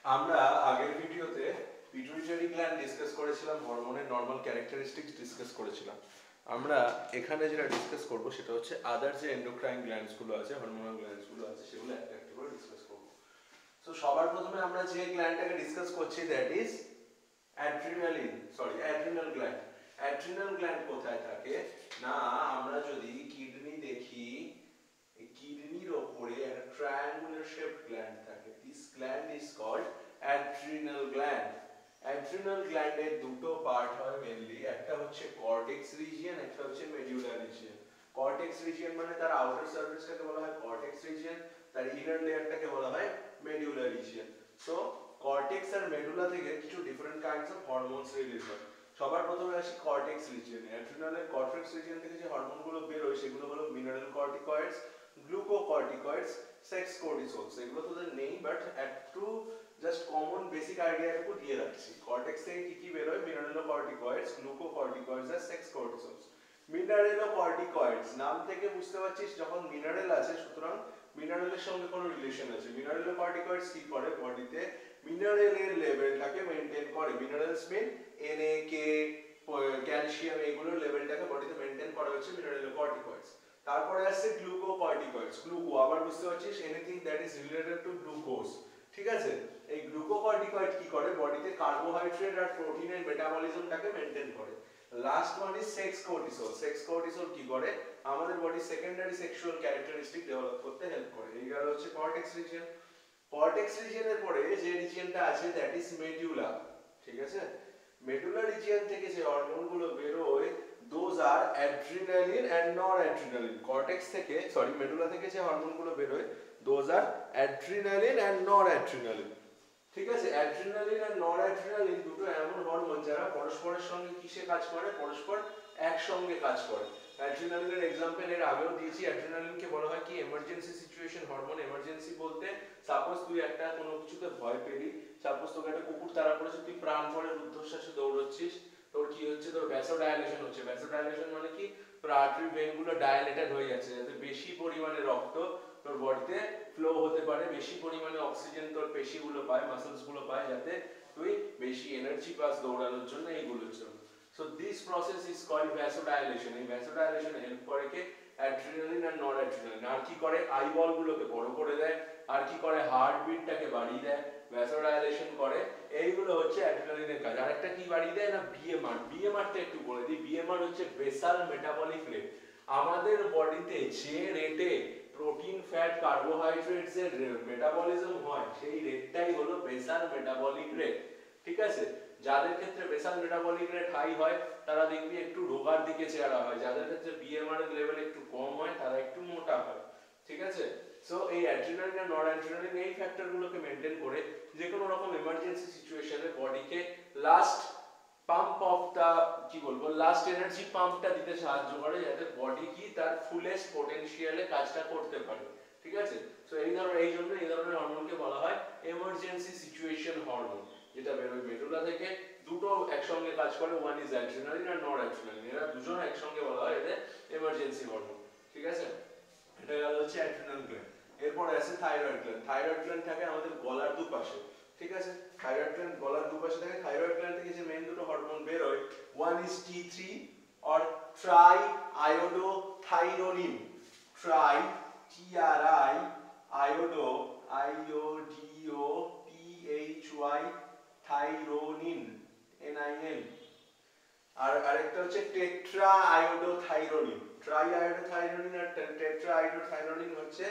আমরা আগের ভিডিওতে পিটুইটারি গ্ল্যান্ড ডিসকাস করেছিলাম, হরমোনের নরমাল ক্যারেক্টারিস্টিক্স ডিসকাস করেছিলাম। আমরা এখানে যেটা ডিসকাস করব সেটা হচ্ছে আদার যে এন্ডোক্রাইন গ্ল্যান্ডসগুলো আছে, হরমোনাল গ্ল্যান্ডসগুলো আছে, সেগুলো একটা একটা করে ডিসকাস করব। সো সবার প্রথমে আমরা যে গ্ল্যান্ডটাকে ডিসকাস করছি that is adrenal gland. Adrenal gland কোথায় থাকে না, আমরা যদি কিডনি দেখি, কিডনির ওপরে একটা ট্রায়াঙ্গুলার শেপড গ্ল্যান্ড থাকে। This gland is called adrenal gland. অ্যাড্রিনাল গ্ল্যান্ডের দুটো পার্ট হয় মেইনলি, একটা হচ্ছে কর্টেক্স রিজিয়ন, একটা হচ্ছে মেডুলা রিজিয়ন। কর্টেক্স রিজিয়ন মানে তার আউটার সারফেসটাকে বলা হয় কর্টেক্স রিজিয়ন, তার ইনার লেয়ারটাকে বলা হয় মেডুলা রিজিয়ন। সো কর্টেক্স আর মেডুলা থেকে কিছু different kinds of hormones release হয়। সবার প্রথমে আসি কর্টেক্স রিজিয়নে। অ্যাড্রিনালের কর্টেক্স রিজিয়ন থেকে যে হরমোনগুলো বের হয় সেগুলো হলো মিনারেল কর্টিকয়েডস, গ্লুকোকর্টিকয়েডস, সেক্স কর্টিসোলস। এগুলো তোদের নেই, বাট একটু জাস্ট কমন বেসিক আইডিয়াটুকু দিয়ে রাখছি। কর্টেক্স থেকে কি কি বের হয়? মিনারেলোকর্টিকয়েডস, গ্লুকোকর্টিকয়েডস আর সেক্স কর্টিসোলস। মিনারেলোকর্টিকয়েডস নাম থেকে বুঝতে পারছিস যখন মিনারেল আছে সুতরাং মিনারেলের সঙ্গে কোনো রিলেশন আছে। মিনারেলোকর্টিকয়েডস কি করে? বডিতে মিনারেলের লেভেলটাকে মেইনটেইন করে। মিনারেলস মিন Na, K, ক্যালসিয়াম, এগুলোর লেভেলটাকে বডিতে মেইনটেইন করা হচ্ছে মিনারেলোকর্টিকয়েডস। তারপরে আসছে গ্লুকোকর্টিকয়েডস। গ্লুকো আবার বুঝতে পারছিস, anything that is related to glucose. ঠিক আছে? এই গ্লুকোকর্টিকয়েড কি করে? বডিতে কার্বোহাইড্রেট আর প্রোটিনের মেটাবলিজমটাকে মেইনটেইন করে। Last one is sex cortisol. Sex cortisol কি করে? আমাদের বডির সেকেন্ডারি সেক্সুয়াল ক্যারেক্টারিস্টিক ডেভেলপ করতে হেল্প করে। এই গেল হচ্ছে কর্টেক্স রিজিয়ন। কর্টেক্স রিজিয়নের পরে যে রিজিয়নটা আছে দ্যাট ইজ মেডুলা। ঠিক আছে? মেডুলা রিজিয়ন থেকে যে হরমোনগুলো বের হয় those are adrenaline and noradrenaline. Cortex থেকে মেডুলা থেকে যে হরমোনগুলো বের হয় those are adrenaline and noradrenaline. ঠিক আছে? অ্যাড্রিনালিন আর নরঅ্যাড্রিনালিন দুটো এমন হরমোন যারা পরস্পরের সঙ্গে কিসে কাজ করে? পরস্পর একসঙ্গে কাজ করে। অ্যাড্রিনালিনের এক্সাম্পল এর আগেও দিয়েছি। অ্যাড্রিনালিনকে বলা হয় কি? Emergency situation hormone. এমার্জেন্সি বলতে সাপোজ তুই একটা কোনো কিছুতে ভয় পেলি, সাপোজ তোকে একটা কুকুর তাড়া করেছে, তুই প্রাণ ভরে রুদ্ধশ্বাসে দৌড়চ্ছিস, তোর কি হচ্ছে? তোর ভ্যাসোডাইলেশন হচ্ছে। ভ্যাসোডাইলেশন মানে কি? তোর আর্টারি ভেনগুলো ডায়ালেটেড হয়ে যাচ্ছে যাতে বেশি পরিমাণে রক্ত তোর বডিতে ফ্লো হতে পারে, বেশি পরিমাণে অক্সিজেন তোর পেশিগুলো পায়, মাসলস গুলো পায়, যাতে তুই বেশি এনার্জি পাস দৌড়ানোর জন্য, এইগুলোর জন্য। So this process is called vasodilation. এই ভ্যাসোডাইলেশন হেল্প করে কে? অ্যাড্রিনালিন আর নরঅ্যাড্রিনালিন। আর কি করে? আইবল গুলোকে বড় করে দেয়। আর কি করে? হার্টবিটটাকে বাড়িয়ে দেয়, ভ্যাসোডাইলেশন করে। এইগুলো হচ্ছে অ্যাড্রিনালিনের কাজ। আরেকটা কি বাড়িয়ে দেয় না? বিএমআর। বিএমআরটা একটু বলে দিই। বিএমআর হচ্ছে বেসাল মেটাবলিক রেট। আমাদের বডিতে যে রেটে প্রোটিন, ফ্যাট, কার্বোহাইড্রেটস এর মেটাবলিজম হয় সেই রেটটাই হলো বেসাল মেটাবলিক রেট। ঠিক আছে? যাদের ক্ষেত্রে বেসাল মেটাবলিক রেট হাই হয় তারা দেখবি একটু রোগার দিকে চেহারা হয়, যাদের ক্ষেত্রে বিএমআর এর লেভেল একটু কম হয় তারা একটু মোটা হয়। ঠিক আছে? সো এই অ্যাড্রিনালিন আর নরঅ্যাড্রিনালিন এই ফ্যাক্টরগুলোকে মেইনটেইন করে যে কোনো রকম এমার্জেন্সি সিচুয়েশনে বডিকে লাস্ট পাম্প অফ দা, কি বলবো, লাস্ট এনার্জি পাম্পটা দিতে সাহায্য করে, যাতে বডি কি তার ফুলেস্ট পটেনশিয়ালে কাজটা করতে পারে। ঠিক আছে? সো এই জন্য এই ধরনের হরমোনকে বলা হয় এমার্জেন্সি সিচুয়েশন হরমোন, যেটা বেরোয় মেডুলা থেকে। দুটো একসঙ্গে কাজ করে, ওয়ান ইজ অ্যাড্রিনালিন আর নরঅ্যাড্রিনালিন। এরা দুজন একসঙ্গে বলা হয় এদের এমার্জেন্সি হরমোন। ঠিক আছে? এটা গেল হচ্ছে অ্যাড্রিনাল গ্ল্যান্ড। এরপর আছে থাইরয়েড গ্ল্যান্ড। থাইরয়েড গ্ল্যান্ড থাকে আমাদের গলার দুপাশে। ঠিক আছে? থাইরয়েড গ্ল্যান্ড গলার দুপাশে থাকে। থাইরয়েড গ্ল্যান্ড থেকে যে মেইন দুটো হরমোন বের হয়, one is T3 or try iodothyronine. Try, TRI, iodo, IODOTHY, thyronine, NIN। আর আরেকটা হচ্ছে টেট্রা আয়োডোথাইরোনিন। ট্রাই আয়োডোথাইরোনিন আর টেট্রা আয়োডোথাইরোনিন হচ্ছে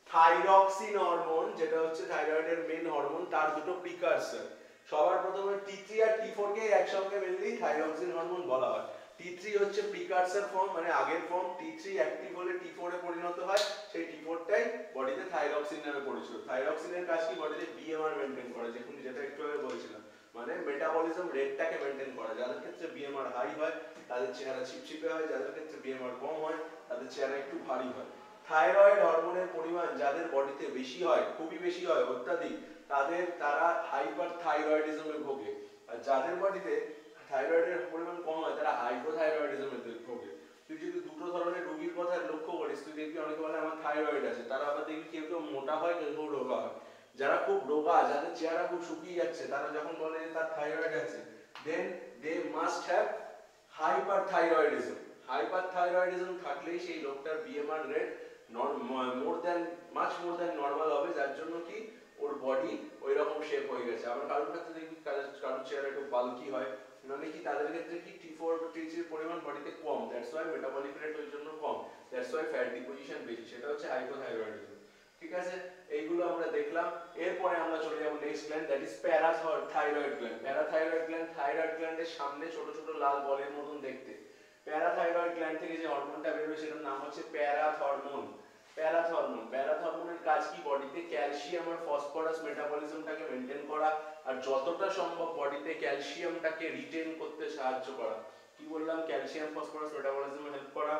থাইরক্সিন হরমোন, যেটা হচ্ছে থাইরয়েডের মেইন হরমোন, তার দুটো প্রিকারসর। সবার প্রথমে T3 আর T4 কে একসঙ্গে মিললেই থাইরক্সিন হরমোন বলা হয়। T3 হচ্ছে প্রিকারসর ফর্ম, মানে আগের ফর্ম। T3 অ্যাক্টিভ হলে T4 এ পরিণত হয়, সেই T4 টাই বডিতে থাইরক্সিন নামে পরিচিত। থাইরক্সিনের কাজ কি? বডিতে বিএমআর মেইনটেইন করে, যেটা একটু আগে বলছিলাম, মানে মেটাবলিজম রেটটাকে মেইনটেইন করা। যাদের ক্ষেত্রে বিএমআর হাই হয় তাদের চেহারা চিপচিপে হয়, যাদের ক্ষেত্রে বিএমআর কম হয় তাদের চেহারা একটু ভারী হয়। থাইরয়েড হরমোনের পরিমাণ যাদের বডিতে বেশি হয়, খুবই বেশি হয়, অত্যাধিক, তারা হাইপার থাইরয়েডিজমে ভোগে। আর যাদের বডিতে থাইরয়েডের পরিমাণ কম হয় তারা হাইপোথাইরয়েডিজমে ভোগে। তুই যদি দুটো ধরনের রোগীর কথা লক্ষ্য করিস, তুই দেখবি অনেকে বলে আমার থাইরয়েড আছে, তারা আবার দেখবি কেউ কেউ মোটা হয়, কেউ কেউ রোগা হয়। যারা খুব রোগা, যাদের চেহারা খুব শুকিয়ে যাচ্ছে, তারা যখন বলে যে তার থাইরয়েড আছে, then they must have hyperthyroidism. Hyperthyroidism থাকলেই সেই লোকটার BMR rate more than normal হবে, যার জন্য কি ওর বডি ওই রকম শেপ হয়ে গেছে। আবার কারোর ক্ষেত্রে দেখবি কারোর চেহারা একটু বাল্কি হয়, মানে কি তাদের ক্ষেত্রে কি T4 T3 এর পরিমাণ বডিতে কম, দ্যাটস ওয়াই মেটাবলিক রেট ওই জন্য কম, দ্যাটস ওয়াই ফ্যাট ডিপোজিশন বেশি, সেটা হচ্ছে হাইপোথাইরয়েডিজম। ঠিক আছে, এইগুলো আমরা দেখলাম। এরপরে আমরা চলে যাব next gland, that is parathyroid gland. Parathyroid gland thyroid গ্ল্যান্ডের সামনে ছোট ছোট লাল বলের মতন দেখতে। প্যারাথাইরয়েড গ্ল্যান্ড থেকে যে হরমোনটা বের হয় সেটার নাম হচ্ছে প্যারাথরমোন। প্যারাথরমোনের কাজ কি, বডিতে ক্যালসিয়াম আর ফসফরাস মেটাবলিজমটাকে মেইনটেইন করা, আর যতটা সম্ভব বডিতে ক্যালসিয়ামটাকে রিটেইন করতে সাহায্য করা। কি বললাম, ক্যালসিয়াম ফসফরাস মেটাবলিজমে হেল্প করা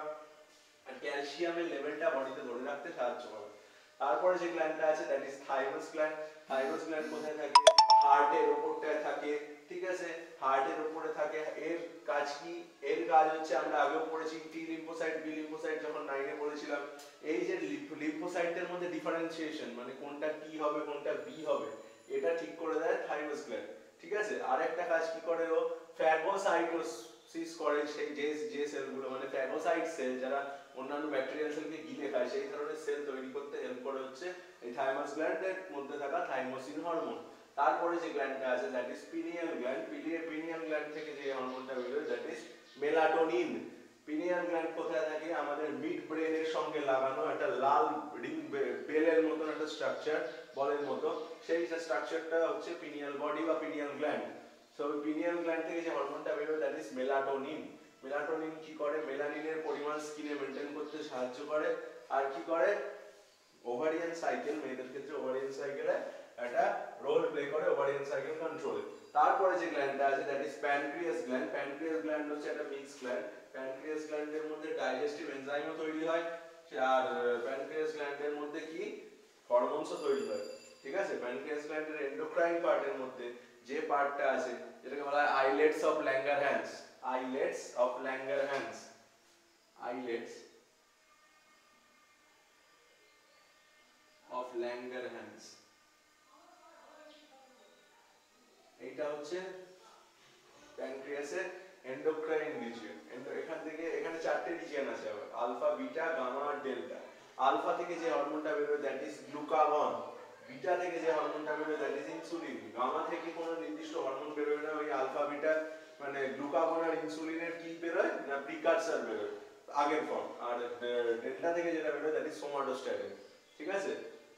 আর ক্যালসিয়ামের লেভেলটা বডিতে ধরে রাখতে সাহায্য করে। তারপরে যে গ্ল্যান্ডটা আছে that is thymus gland. Thymus gland কোথায় থাকে, হার্টের উপরটায় থাকে। ঠিক আছে, হার্টের উপরে থাকে। এর কাজ কি, এর কাজ হচ্ছে আমরা আগেও পড়েছি টি লিম্ফোসাইট বি লিম্ফোসাইট যখন 9 এ পড়েছিলাম, এই যে লিম্ফোসাইটের মধ্যে ডিফারেন্সিয়েশন, মানে কোনটা টি হবে কোনটা বি হবে, এটা ঠিক করে দেয় থাইমাস গ্ল্যান্ড। ঠিক আছে, আরেকটা কাজ কি করে ও, ফ্যাগোসাইটোসিস করে সেই যে সেলগুলো, মানে ফ্যাগোসাইট সেল যারা অন্যান্য ব্যাকটেরিয়াল সেলকে গিলে খায়, সেই ধরনের সেল তৈরি করতে হেল্প করে হচ্ছে এই থাইমাস গ্ল্যান্ডের মধ্যে থাকা থাইমোসিন হরমোন। তারপরে যে গ্ল্যান্ডটা আছে that is pineal gland. Pineal gland থেকে যে হরমোনটা বের হয় that is melatonin. Pineal gland কোথায় থাকে, আমাদের মিড ব্রেনের সঙ্গে লাগানো একটা লাল রিং বেলের মতন একটা স্ট্রাকচার, বলের মতো, সেই স্ট্রাকচারটা হচ্ছে পিনিয়াল বডি বা pineal gland. So pineal gland থেকে যে হরমোনটা বের হয় দ্যাট ইজ মেলাটোনিন। মেলাটোনিন কি করে, মেলানিনের পরিমাণ স্কিনে মেইনটেইন করতে সাহায্য করে। আর কি করে, ওভারিয়ান সাইকেল, মেয়েদের ক্ষেত্রে ওভারিয়ান সাইকেলে একটা রোল প্লে করে ওভারিয়ান সাইকেল কন্ট্রোলে। তারপরে যে গ্ল্যান্ডটা আছে that is pancreas gland. Pancreas gland হচ্ছে একটা মিক্স গ্ল্যান্ড। প্যানক্রিয়াস গ্ল্যান্ডের মধ্যে ডাইজেস্টিভ এনজাইমও তৈরি হয়, আর প্যানক্রিয়াস গ্ল্যান্ডের মধ্যে কি হরমোনসও তৈরি হয়। ঠিক আছে, প্যানক্রিয়াস গ্ল্যান্ডের এন্ডোক্রাইন পার্টের মধ্যে যে পার্টটা আছে যেটাকে বলা হয় islets of Langerhans, islets of Langerhans, islets of Langerhans, এইটা হচ্ছে প্যানক্রিয়াসের এন্ডোক্রাইন রিজিয়ন। এখান থেকে এখানে চারটে রিজিয়ন আছে, আলফা বিটা গামা আর ডেল্টা। আলফা থেকে যে হরমোনটা বের হয় দ্যাট ইজ গ্লুকাগন। বিটা থেকে যে হরমোনটা বের হয় দ্যাট ইজ ইনসুলিন। গামা থেকে কোনো নির্দিষ্ট হরমোন বের হয় না, ওই আলফা বিটা মানে গ্লুকাগন আর ইনসুলিনের কি বের হয় না, প্রিকারসর বের হয়, আগের ফর্ম। আর ডেল্টা থেকে যেটা বের হয় দ্যাট ইজ সোমাটোস্ট্যাটিন। ঠিক আছে,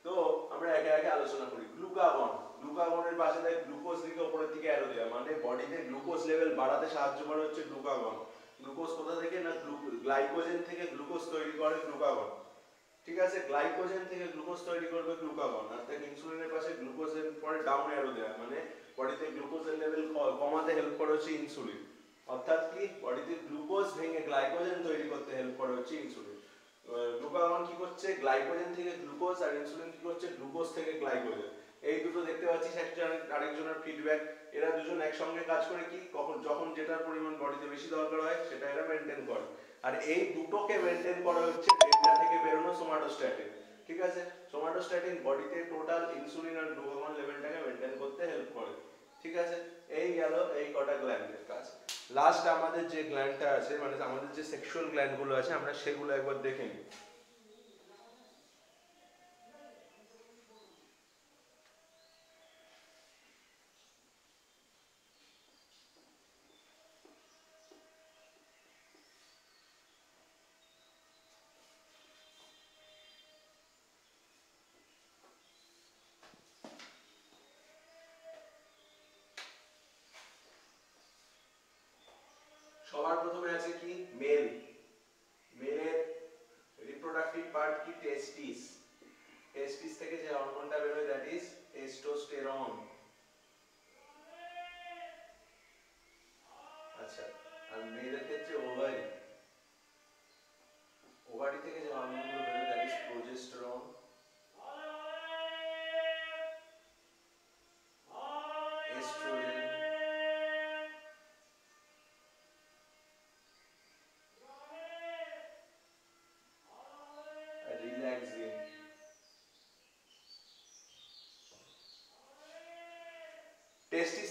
তো আমরা একে একে আলোচনা করি। গ্লুকাগন, গ্লুকাগনের পাশে দেয় গ্লুকোজ দিকে উপরের দিকে অ্যারো দেওয়া, মানে বডিতে গ্লুকোজ লেভেল বাড়াতে সাহায্য করে হচ্ছে গ্লুকাগন। গ্লুকোজ কোথা থেকে না, গ্লাইকোজেন থেকে গ্লুকোজ তৈরি করে গ্লুকাগন। ঠিক আছে, গ্লাইকোজেন থেকে গ্লুকোজ তৈরি করবে গ্লুকাগন। আর দেখ ইনসুলিনের পাশে গ্লুকোজের পরে ডাউন অ্যারো দেওয়া, মানে বডিতে গ্লুকোজের লেভেল কমাতে হেল্প করে হচ্ছে ইনসুলিন। অর্থাৎ কি, বডিতে গ্লুকোজ ভেঙে গ্লাইকোজেন তৈরি করতে হেল্প করে হচ্ছে ইনসুলিন। গ্লুকাগন কি করছে, গ্লাইকোজেন থেকে গ্লুকোজ, আর ইনসুলিন কি করছে, গ্লুকোজ থেকে গ্লাইকোজেন। এই দুটো দেখতে পাচ্ছিস একজন আরেকজনের ফিডব্যাক, এরা দুজন একসঙ্গে কাজ করে কি, কখন যখন যেটার পরিমাণ বডিতে বেশি দরকার হয় সেটা এরা মেইনটেইন করে। আর এই দুটোকে মেইনটেইন করা হচ্ছে ডেল্টা থেকে বেরোনো সোমাটোস্ট্যাটিন। ঠিক আছে, সোমাটোস্ট্যাটিন বডিতে টোটাল ইনসুলিন আর গ্লুকাগন লেভেলটাকে মেইনটেইন করতে হেল্প করে। ঠিক আছে, এই গেল এই কটা গ্ল্যান্ডের কাজ। লাস্ট আমাদের যে গ্ল্যান্ডটা আছে, মানে আমাদের যে সেক্সুয়াল গ্ল্যান্ডগুলো আছে, আমরা সেগুলো একবার দেখে নিই। সবার প্রথমে আছে কি, মেল। মেলের রিপ্রোডাক্টিভ পার্ট কি, টেস্টিস। টেস্টিস থেকে যে হরমোনটা বের হয় দ্যাট ইজ টেস্টোস্টেরন। আচ্ছা, আর মেয়েদের ক্ষেত্রে ওভারি। ওভারি থেকে যে হরমোনগুলো বের হয় that is progesterone, oestrogen, relaxin.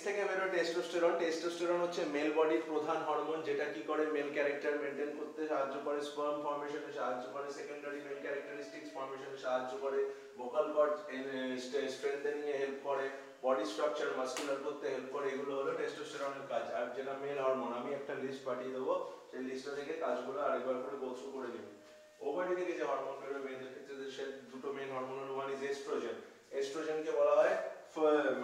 Testis থেকে বেরো টেস্টোস্টেরন। টেস্টোস্টেরন হচ্ছে মেল বডির প্রধান হরমোন, যেটা কি করে মেল ক্যারেক্টার মেনটেন করতে সাহায্য করে, স্পার্ম ফর্মেশনে সাহায্য করে, সেকেন্ডারি মেল ক্যারেক্টারিস্টিক্স ফর্মেশনে সাহায্য করে, ভোকাল কর্ড স্ট্রেংথেনিং এ হেল্প করে, বডি স্ট্রাকচার মাসকুলার করতে হেল্প করে। এগুলো হলো টেস্টোস্টেরনের কাজ। আর যেটা মেল হরমোন, আমি একটা লিস্ট পাঠিয়ে দেবো, সেই লিস্টটা থেকে কাজগুলো আরেকবার করে গো থ্রু করে নিবি। ওভারি থেকে যে হরমোন বেরোয় মেয়েদের ক্ষেত্রে, সে দুটো মেন হরমোনের ওয়ান ইজ এস্ট্রোজেন। এস্ট্রোজেনকে বলা হয়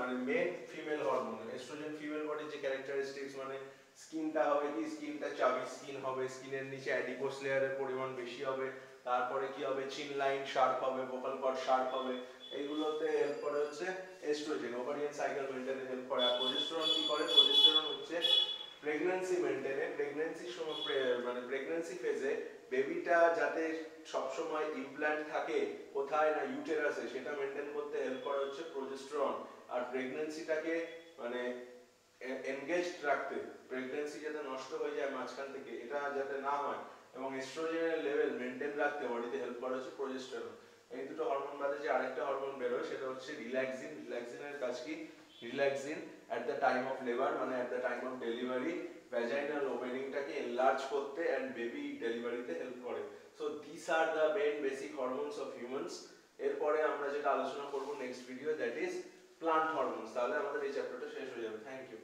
মানে main female hormone. Estrogen female বডির যে ক্যারেক্টারিস্টিক্স, মানে স্কিনটা হবে কি, স্কিনটা চাবি স্কিন হবে, স্কিনের নিচে অ্যাডিপোস লেয়ারের পরিমাণ বেশি হবে, তারপরে কি হবে, চিন লাইন শার্প হবে, ভোকাল কর্ড শার্প হবে। এইগুলোতে হেল্প করে হচ্ছে এস্ট্রোজেন। ওভারিয়ান সাইকেল মেইনটেইনে হেল্প করে। আর প্রজেস্টেরন কি করে, প্রজেস্টেরন হচ্ছে প্রেগন্যান্সি মেইনটেইনে, প্রেগন্যান্সির সময় মানে প্রেগন্যান্সি ফেজে বেবিটা যাতে সবসময় ইমপ্ল্যান্ট থাকে কোথায় না ইউটেরাসে, সেটা মেইনটেইন করতে হেল্প করে হচ্ছে প্রজেস্টেরন। আর প্রেগন্যান্সিটাকে মানে এনগেজড রাখতে, প্রেগন্যান্সি যাতে নষ্ট হয়ে যায় মাঝখান থেকে, এটা যাতে না হয়, এবং এস্ট্রোজেনের লেভেল মেইনটেইন রাখতে বডিতে হেল্প করে হচ্ছে প্রজেস্টেরন। এই দুটো হরমোন বাদে যে আরেকটা হরমোন বেরোয় সেটা হচ্ছে রিল্যাক্সিন। রিল্যাক্সিনের কাজ কি, relaxin at the time of labor মানে at the time of delivery vaginal openingটাকে enlarge করতে and baby deliveryতে হেল্প করে। So these are the main basic hormones of humans. এরপরে আমরা যেটা আলোচনা করব next video, that is plant hormones. তাহলে আমাদের এই চ্যাপ্টারটা শেষ হয়ে যাবে। Thank you.